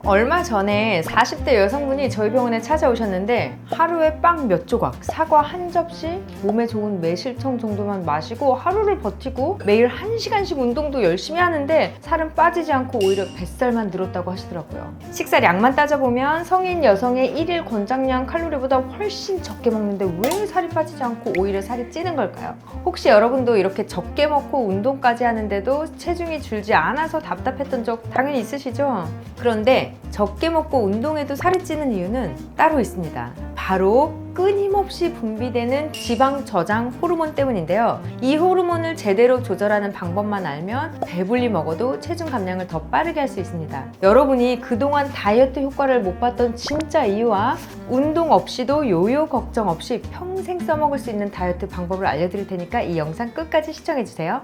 얼마 전에 40대 여성분이 저희 병원에 찾아오셨는데 하루에 빵 몇 조각, 사과 한 접시, 몸에 좋은 매실청 정도만 마시고 하루를 버티고 매일 1시간씩 운동도 열심히 하는데 살은 빠지지 않고 오히려 뱃살만 늘었다고 하시더라고요. 식사량만 따져보면 성인 여성의 1일 권장량 칼로리보다 훨씬 적게 먹는데 왜 살이 빠지지 않고 오히려 살이 찌는 걸까요? 혹시 여러분도 이렇게 적게 먹고 운동까지 하는데도 체중이 줄지 않아서 답답했던 적 당연히 있으시죠? 그런데 적게 먹고 운동해도 살이 찌는 이유는 따로 있습니다. 바로 끊임없이 분비되는 지방 저장 호르몬 때문인데요. 이 호르몬을 제대로 조절하는 방법만 알면 배불리 먹어도 체중 감량을 더 빠르게 할 수 있습니다. 여러분이 그동안 다이어트 효과를 못 봤던 진짜 이유와 운동 없이도 요요 걱정 없이 평생 써먹을 수 있는 다이어트 방법을 알려드릴 테니까 이 영상 끝까지 시청해주세요.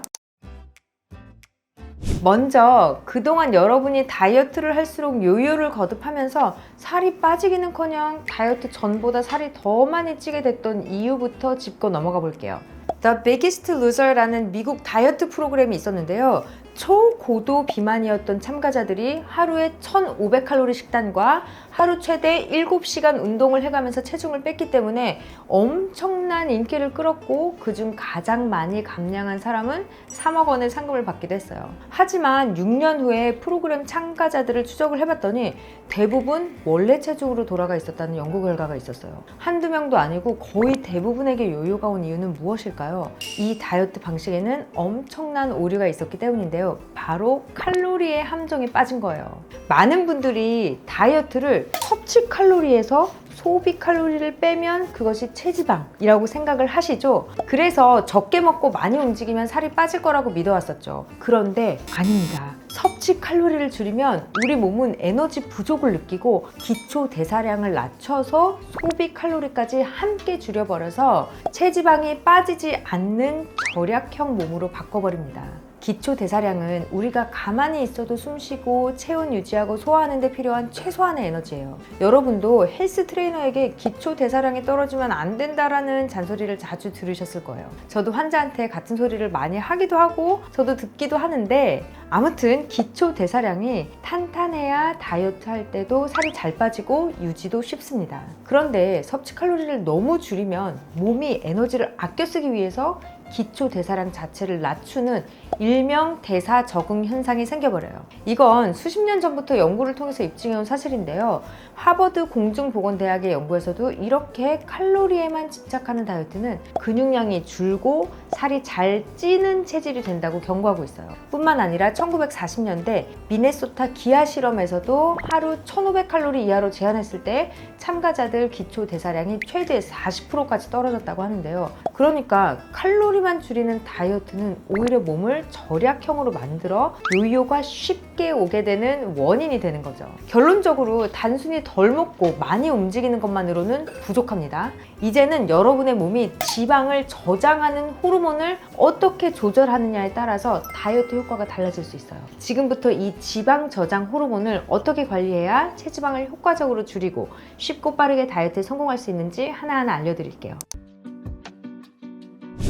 먼저 그동안 여러분이 다이어트를 할수록 요요를 거듭하면서 살이 빠지기는커녕 다이어트 전보다 살이 더 많이 찌게 됐던 이유부터 짚고 넘어가 볼게요. The Biggest Loser라는 미국 다이어트 프로그램이 있었는데요. 초고도 비만이었던 참가자들이 하루에 1500칼로리 식단과 하루 최대 7시간 운동을 해가면서 체중을 뺐기 때문에 엄청난 인기를 끌었고 그중 가장 많이 감량한 사람은 3억 원의 상금을 받기도 했어요. 하지만 6년 후에 프로그램 참가자들을 추적을 해봤더니 대부분 원래 체중으로 돌아가 있었다는 연구 결과가 있었어요. 한두 명도 아니고 거의 대부분에게 요요가 온 이유는 무엇일까요? 이 다이어트 방식에는 엄청난 오류가 있었기 때문인데요. 바로 칼로리의 함정에 빠진 거예요. 많은 분들이 다이어트를 섭취 칼로리에서 소비 칼로리를 빼면 그것이 체지방이라고 생각을 하시죠. 그래서 적게 먹고 많이 움직이면 살이 빠질 거라고 믿어왔었죠. 그런데 아닙니다. 섭취 칼로리를 줄이면 우리 몸은 에너지 부족을 느끼고 기초 대사량을 낮춰서 소비 칼로리까지 함께 줄여버려서 체지방이 빠지지 않는 절약형 몸으로 바꿔버립니다. 기초 대사량은 우리가 가만히 있어도 숨쉬고 체온 유지하고 소화하는 데 필요한 최소한의 에너지예요. 여러분도 헬스 트레이너에게 기초 대사량이 떨어지면 안 된다라는 잔소리를 자주 들으셨을 거예요. 저도 환자한테 같은 소리를 많이 하기도 하고 저도 듣기도 하는데 아무튼 기초 대사량이 탄탄해야 다이어트 할 때도 살이 잘 빠지고 유지도 쉽습니다. 그런데 섭취 칼로리를 너무 줄이면 몸이 에너지를 아껴 쓰기 위해서 기초 대사량 자체를 낮추는 일명 대사 적응 현상이 생겨버려요. 이건 수십 년 전부터 연구를 통해서 입증해온 사실인데요. 하버드 공중보건대학의 연구에서도 이렇게 칼로리에만 집착하는 다이어트는 근육량이 줄고 살이 잘 찌는 체질이 된다고 경고하고 있어요. 뿐만 아니라 1940년대 미네소타 기아 실험에서도 하루 1500칼로리 이하로 제한했을 때 참가자들 기초 대사량이 최대 40%까지 떨어졌다고 하는데요. 그러니까 칼로리만 줄이는 다이어트는 오히려 몸을 절약형으로 만들어 요요가 쉽게 오게 되는 원인이 되는 거죠. 결론적으로 단순히 덜 먹고 많이 움직이는 것만으로는 부족합니다. 이제는 여러분의 몸이 지방을 저장하는 호르몬을 어떻게 조절하느냐에 따라서 다이어트 효과가 달라질 수 있어요. 지금부터 이 지방 저장 호르몬을 어떻게 관리해야 체지방을 효과적으로 줄이고 쉽고 빠르게 다이어트에 성공할 수 있는지 하나하나 알려드릴게요.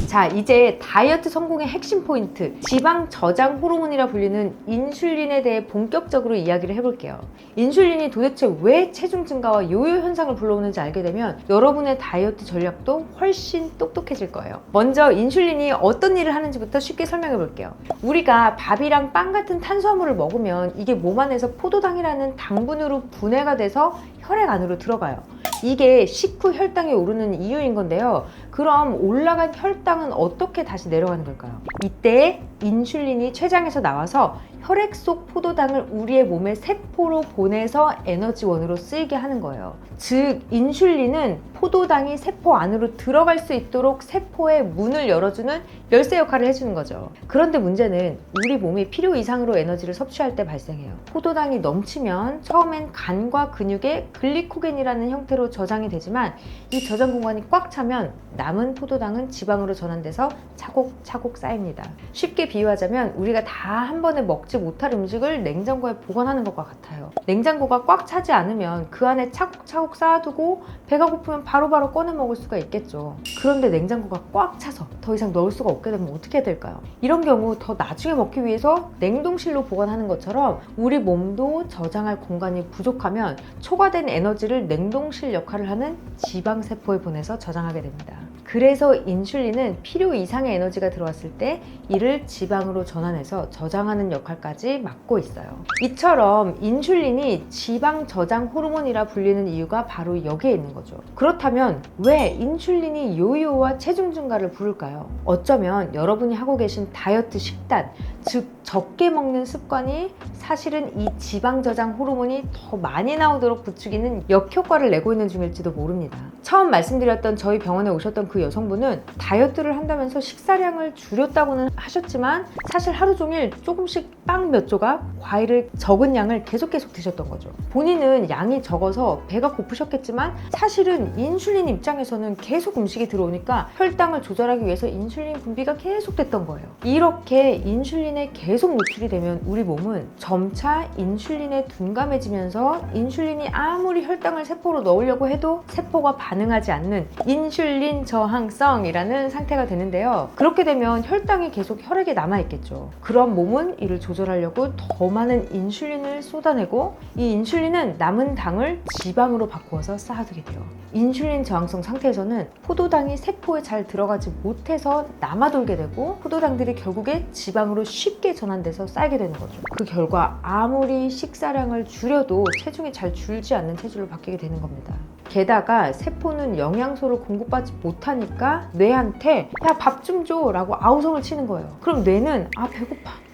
자, 이제 다이어트 성공의 핵심 포인트, 지방 저장 호르몬이라 불리는 인슐린에 대해 본격적으로 이야기를 해볼게요. 인슐린이 도대체 왜 체중 증가와 요요 현상을 불러오는지 알게 되면 여러분의 다이어트 전략도 훨씬 똑똑해질 거예요. 먼저 인슐린이 어떤 일을 하는지부터 쉽게 설명해 볼게요. 우리가 밥이랑 빵 같은 탄수화물을 먹으면 이게 몸 안에서 포도당이라는 당분으로 분해가 돼서 혈액 안으로 들어가요. 이게 식후 혈당이 오르는 이유인 건데요. 그럼 올라간 혈당은 어떻게 다시 내려가는 걸까요? 이때 인슐린이 췌장에서 나와서 혈액 속 포도당을 우리의 몸의 세포로 보내서 에너지원으로 쓰이게 하는 거예요. 즉 인슐린은 포도당이 세포 안으로 들어갈 수 있도록 세포의 문을 열어주는 열쇠 역할을 해주는 거죠. 그런데 문제는 우리 몸이 필요 이상으로 에너지를 섭취할 때 발생해요. 포도당이 넘치면 처음엔 간과 근육에 글리코겐이라는 형태로 저장이 되지만 이 저장 공간이 꽉 차면 남은 포도당은 지방으로 전환돼서 차곡차곡 쌓입니다. 쉽게 비유하자면 우리가 다 한 번에 먹지 먹지 못할 음식을 냉장고에 보관하는 것과 같아요. 냉장고가 꽉 차지 않으면 그 안에 차곡차곡 쌓아두고 배가 고프면 바로바로 꺼내 먹을 수가 있겠죠. 그런데 냉장고가 꽉 차서 더 이상 넣을 수가 없게 되면 어떻게 해야 될까요? 이런 경우 더 나중에 먹기 위해서 냉동실로 보관하는 것처럼 우리 몸도 저장할 공간이 부족하면 초과된 에너지를 냉동실 역할을 하는 지방세포에 보내서 저장하게 됩니다. 그래서 인슐린은 필요 이상의 에너지가 들어왔을 때 이를 지방으로 전환해서 저장하는 역할까지 맡고 있어요. 이처럼 인슐린이 지방 저장 호르몬이라 불리는 이유가 바로 여기에 있는 거죠. 그렇다면 왜 인슐린이 요요와 체중 증가를 부를까요? 어쩌면 여러분이 하고 계신 다이어트 식단, 즉 적게 먹는 습관이 사실은 이 지방 저장 호르몬이 더 많이 나오도록 부추기는 역효과를 내고 있는 중일지도 모릅니다. 처음 말씀드렸던 저희 병원에 오셨던 그 여성분은 다이어트를 한다면서 식사량을 줄였다고는 하셨지만 사실 하루 종일 조금씩 빵 몇 조각, 과일을 적은 양을 계속 드셨던 거죠. 본인은 양이 적어서 배가 고프셨겠지만 사실은 인슐린 입장에서는 계속 음식이 들어오니까 혈당을 조절하기 위해서 인슐린 분비가 계속 됐던 거예요. 이렇게 인슐린에 계속 노출이 되면 우리 몸은 점차 인슐린에 둔감해지면서 인슐린이 아무리 혈당을 세포로 넣으려고 해도 세포가 반응하지 않는 인슐린 저항성이라는 상태가 되는데요. 그렇게 되면 혈당이 계속 혈액에 남아있겠죠. 그럼 몸은 이를 조절하려고 더 많은 인슐린을 쏟아내고 이 인슐린은 남은 당을 지방으로 바꾸어서 쌓아두게 돼요. 인슐린 저항성 상태에서는 포도당이 세포에 잘 들어가지 못해서 남아돌게 되고 포도당들이 결국에 지방으로 쉽게 전환돼서 쌓이게 되는 거죠. 그 결과 아무리 식사량을 줄여도 체중이 잘 줄지 않는 체질로 바뀌게 되는 겁니다. 게다가 세포는 영양소를 공급받지 못하니까 뇌한테 야, 밥 좀 줘 라고 아우성을 치는 거예요. 그럼 뇌는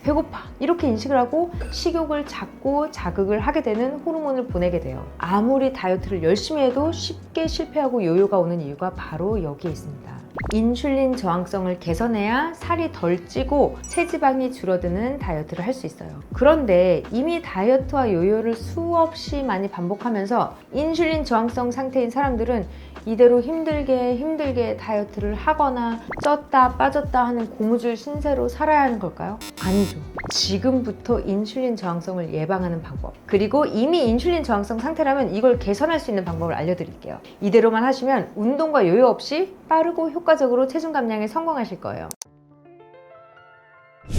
배고파 이렇게 인식을 하고 식욕을 잡고 자극을 하게 되는 호르몬을 보내게 돼요. 아무리 다이어트를 열심히 해도 쉽게 실패하고 요요가 오는 이유가 바로 여기에 있습니다. 인슐린 저항성을 개선해야 살이 덜 찌고 체지방이 줄어드는 다이어트를 할 수 있어요. 그런데 이미 다이어트와 요요를 수없이 많이 반복하면서 인슐린 저항성 상태인 사람들은 이대로 힘들게 다이어트를 하거나 쪘다 빠졌다 하는 고무줄 신세로 살아야 하는 걸까요? 아니죠. 지금부터 인슐린 저항성을 예방하는 방법, 그리고 이미 인슐린 저항성 상태라면 이걸 개선할 수 있는 방법을 알려드릴게요. 이대로만 하시면 운동과 요요 없이 빠르고 효과적으로 체중 감량에 성공하실 거예요.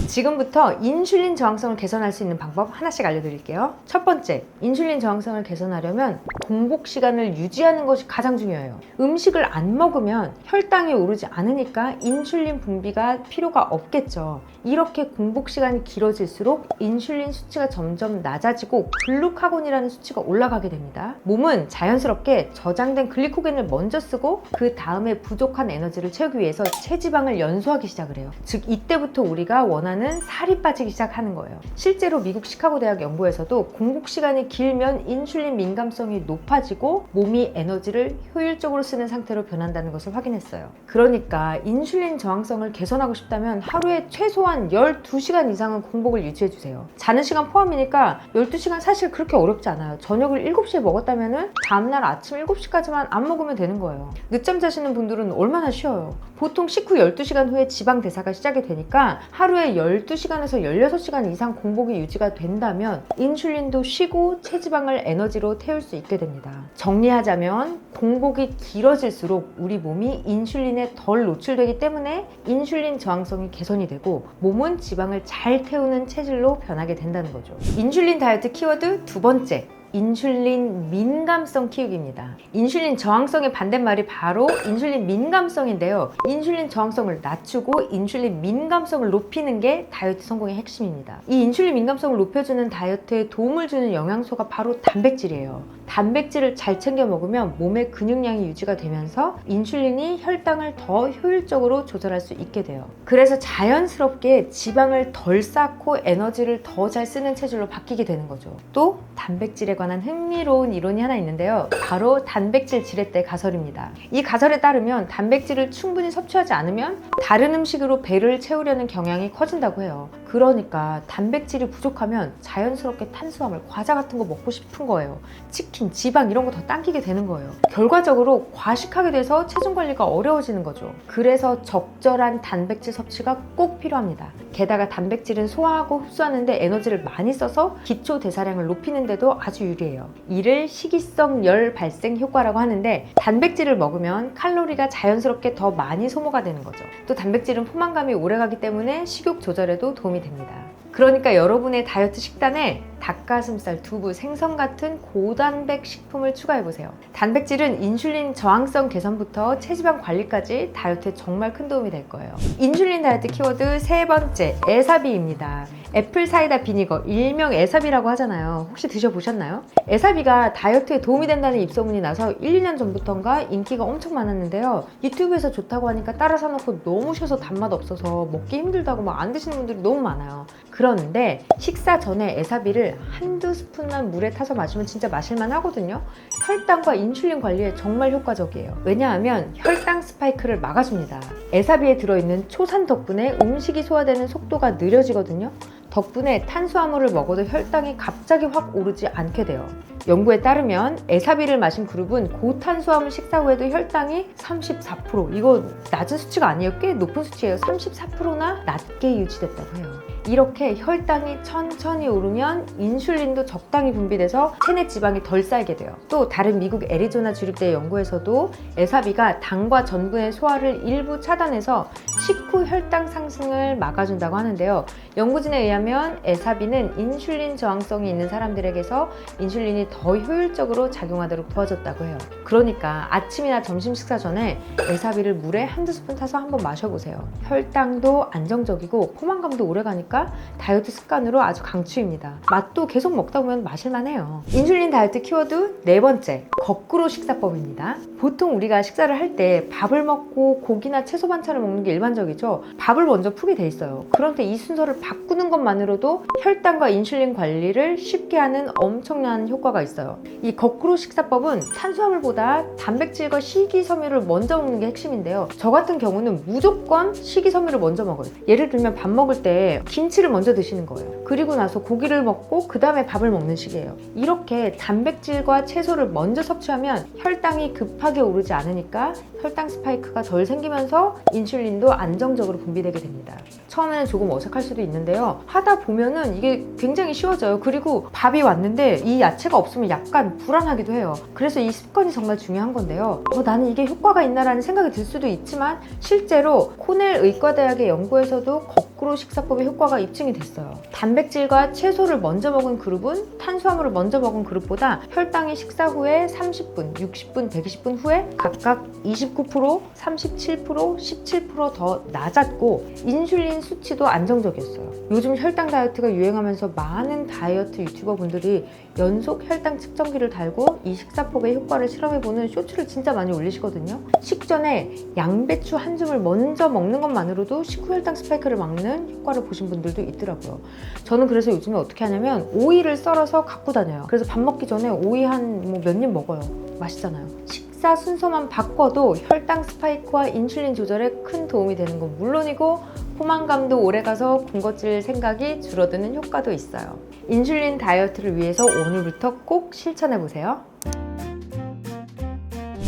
지금부터 인슐린 저항성을 개선할 수 있는 방법 하나씩 알려드릴게요. 첫 번째, 인슐린 저항성을 개선하려면 공복 시간을 유지하는 것이 가장 중요해요. 음식을 안 먹으면 혈당이 오르지 않으니까 인슐린 분비가 필요가 없겠죠. 이렇게 공복 시간이 길어질수록 인슐린 수치가 점점 낮아지고 글루카곤이라는 수치가 올라가게 됩니다. 몸은 자연스럽게 저장된 글리코겐을 먼저 쓰고 그 다음에 부족한 에너지를 채우기 위해서 체지방을 연소하기 시작을 해요. 즉 이때부터 우리가 원하는 살이 빠지기 시작하는 거예요. 실제로 미국 시카고 대학 연구에서도 공복 시간이 길면 인슐린 민감성이 높아지고 몸이 에너지를 효율적으로 쓰는 상태로 변한다는 것을 확인했어요. 그러니까 인슐린 저항성을 개선하고 싶다면 하루에 최소한 12시간 이상은 공복을 유지해주세요. 자는 시간 포함이니까 12시간 사실 그렇게 어렵지 않아요. 저녁을 7시에 먹었다면 다음날 아침 7시까지만 안 먹으면 되는 거예요. 늦잠 자시는 분들은 얼마나 쉬어요. 보통 식후 12시간 후에 지방 대사가 시작이 되니까 하루에 12시간에서 16시간 이상 공복이 유지가 된다면 인슐린도 쉬고 체지방을 에너지로 태울 수 있게 됩니다. 정리하자면 공복이 길어질수록 우리 몸이 인슐린에 덜 노출되기 때문에 인슐린 저항성이 개선이 되고 몸은 지방을 잘 태우는 체질로 변하게 된다는 거죠. 인슐린 다이어트 키워드 두 번째, 인슐린 민감성 키우기입니다. 인슐린 저항성의 반대말이 바로 인슐린 민감성인데요. 인슐린 저항성을 낮추고 인슐린 민감성을 높이는 게 다이어트 성공의 핵심입니다. 이 인슐린 민감성을 높여주는 다이어트에 도움을 주는 영양소가 바로 단백질이에요. 단백질을 잘 챙겨 먹으면 몸의 근육량이 유지가 되면서 인슐린이 혈당을 더 효율적으로 조절할 수 있게 돼요. 그래서 자연스럽게 지방을 덜 쌓고 에너지를 더 잘 쓰는 체질로 바뀌게 되는 거죠. 또 단백질에 관한 흥미로운 이론이 하나 있는데요. 바로 단백질 지렛대 가설입니다. 이 가설에 따르면 단백질을 충분히 섭취하지 않으면 다른 음식으로 배를 채우려는 경향이 커진다고 해요. 그러니까 단백질이 부족하면 자연스럽게 탄수화물, 과자 같은 거 먹고 싶은 거예요. 치킨, 지방 이런 거 더 당기게 되는 거예요. 결과적으로 과식하게 돼서 체중 관리가 어려워지는 거죠. 그래서 적절한 단백질 섭취가 꼭 필요합니다. 게다가 단백질은 소화하고 흡수하는데 에너지를 많이 써서 기초 대사량을 높이는 데도 아주 유리해요. 이를 식이성 열 발생 효과라고 하는데, 단백질을 먹으면 칼로리가 자연스럽게 더 많이 소모가 되는 거죠. 또 단백질은 포만감이 오래가기 때문에 식욕 조절에도 도움이 됩니다. 그러니까 여러분의 다이어트 식단에 닭가슴살, 두부, 생선 같은 고단백 식품을 추가해보세요. 단백질은 인슐린 저항성 개선부터 체지방 관리까지 다이어트에 정말 큰 도움이 될 거예요. 인슐린 다이어트 키워드 세 번째, 에사비입니다. 애플 사이다 비니거, 일명 에사비라고 하잖아요. 혹시 드셔보셨나요? 에사비가 다이어트에 도움이 된다는 입소문이 나서 1, 2년 전부터인가 인기가 엄청 많았는데요. 유튜브에서 좋다고 하니까 따라 사놓고 너무 쉬워서 단맛 없어서 먹기 힘들다고 막 안 드시는 분들이 너무 많아요. 그런데 식사 전에 에사비를 한두 스푼만 물에 타서 마시면 진짜 마실만 하거든요. 혈당과 인슐린 관리에 정말 효과적이에요. 왜냐하면 혈당 스파이크를 막아줍니다. 에사비에 들어있는 초산 덕분에 음식이 소화되는 속도가 느려지거든요. 덕분에 탄수화물을 먹어도 혈당이 갑자기 확 오르지 않게 돼요. 연구에 따르면 에사비를 마신 그룹은 고탄수화물 식사 후에도 혈당이 34%, 이거 낮은 수치가 아니에요. 꽤 높은 수치예요. 34%나 낮게 유지됐다고 해요. 이렇게 혈당이 천천히 오르면 인슐린도 적당히 분비돼서 체내 지방이 덜 쌓이게 돼요. 또 다른 미국 애리조나 주립대 연구에서도 에사비가 당과 전분의 소화를 일부 차단해서 식후 혈당 상승을 막아준다고 하는데요. 연구진에 의하면 에사비는 인슐린 저항성이 있는 사람들에게서 인슐린이 더 효율적으로 작용하도록 도와줬다고 해요. 그러니까 아침이나 점심 식사 전에 에사비를 물에 한두 스푼 타서 한번 마셔보세요. 혈당도 안정적이고 포만감도 오래가니까 다이어트 습관으로 아주 강추입니다. 맛도 계속 먹다 보면 마실만해요. 인슐린 다이어트 키워드 네 번째, 거꾸로 식사법입니다. 보통 우리가 식사를 할 때 밥을 먹고 고기나 채소 반찬을 먹는 게 일반적이죠. 밥을 먼저 푸게 돼 있어요. 그런데 이 순서를 바꾸는 것만으로도 혈당과 인슐린 관리를 쉽게 하는 엄청난 효과가 있어요. 이 거꾸로 식사법은 탄수화물보다 단백질과 식이섬유를 먼저 먹는 게 핵심인데요. 저 같은 경우는 무조건 식이섬유를 먼저 먹어요. 예를 들면 밥 먹을 때 김치를 먼저 드시는 거예요. 그리고 나서 고기를 먹고 그 다음에 밥을 먹는 식이에요. 이렇게 단백질과 채소를 먼저 섭취하면 혈당이 급하게 오르지 않으니까 혈당 스파이크가 덜 생기면서 인슐린도 안정적으로 분비되게 됩니다. 처음에는 조금 어색할 수도 있는데요. 하다 보면은 이게 굉장히 쉬워져요. 그리고 밥이 왔는데 이 야채가 없으면 약간 불안하기도 해요. 그래서 이 습관이 정말 중요한 건데요. 나는 이게 효과가 있나라는 생각이 들 수도 있지만 실제로 코넬 의과대학의 연구에서도 거꾸로 식사법의 효과가 입증이 됐어요. 단백질과 채소를 먼저 먹은 그룹은 탄수화물을 먼저 먹은 그룹보다 혈당이 식사 후에 30분, 60분, 120분 후에 각각 29%, 37%, 17%더 낮았고 인슐린 수치도 안정적이었어요. 요즘 혈당 다이어트가 유행하면서 많은 다이어트 유튜버 분들이 연속 혈당 측정기를 달고 이 식사법의 효과를 실험해보는 쇼츠를 진짜 많이 올리시거든요. 식전에 양배추 한 줌을 먼저 먹는 것만으로도 식후 혈당 스파이크를 막는 효과를 보신 분들도 있더라고요. 저는 그래서 요즘에 어떻게 하냐면 오이를 썰어서 갖고 다녀요. 그래서 밥 먹기 전에 오이 한 몇 입 먹어요. 맛있잖아요. 식사 순서만 바꿔도 혈당 스파이크와 인슐린 조절에 큰 도움이 되는 건 물론이고 포만감도 오래가서 군것질 생각이 줄어드는 효과도 있어요. 인슐린 다이어트를 위해서 오늘부터 꼭 실천해보세요.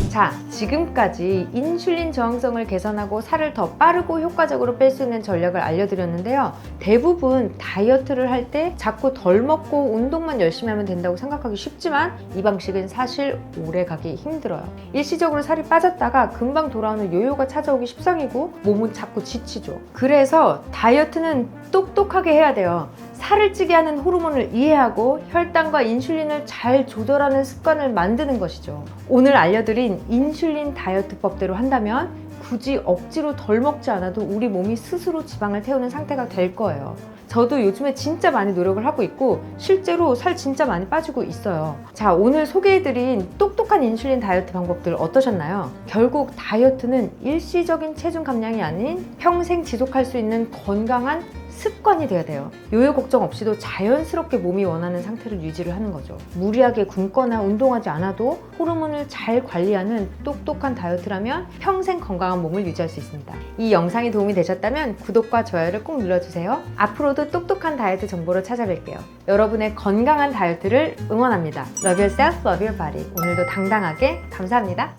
자, 지금까지 인슐린 저항성을 개선하고 살을 더 빠르고 효과적으로 뺄 수 있는 전략을 알려드렸는데요. 대부분 다이어트를 할 때 자꾸 덜 먹고 운동만 열심히 하면 된다고 생각하기 쉽지만 이 방식은 사실 오래 가기 힘들어요. 일시적으로 살이 빠졌다가 금방 돌아오는 요요가 찾아오기 십상이고 몸은 자꾸 지치죠. 그래서 다이어트는 똑똑하게 해야 돼요. 살을 찌게 하는 호르몬을 이해하고 혈당과 인슐린을 잘 조절하는 습관을 만드는 것이죠. 오늘 알려드린 인슐린 다이어트법대로 한다면 굳이 억지로 덜 먹지 않아도 우리 몸이 스스로 지방을 태우는 상태가 될 거예요. 저도 요즘에 진짜 많이 노력을 하고 있고 실제로 살 진짜 많이 빠지고 있어요. 자, 오늘 소개해드린 똑똑한 인슐린 다이어트 방법들 어떠셨나요? 결국 다이어트는 일시적인 체중 감량이 아닌 평생 지속할 수 있는 건강한 습관이 돼야 돼요. 요요 걱정 없이도 자연스럽게 몸이 원하는 상태를 유지를 하는 거죠. 무리하게 굶거나 운동하지 않아도 호르몬을 잘 관리하는 똑똑한 다이어트라면 평생 건강한 몸을 유지할 수 있습니다. 이 영상이 도움이 되셨다면 구독과 좋아요를 꼭 눌러주세요. 앞으로도 똑똑한 다이어트 정보로 찾아뵐게요. 여러분의 건강한 다이어트를 응원합니다. Love yourself, love your body. 오늘도 당당하게 감사합니다.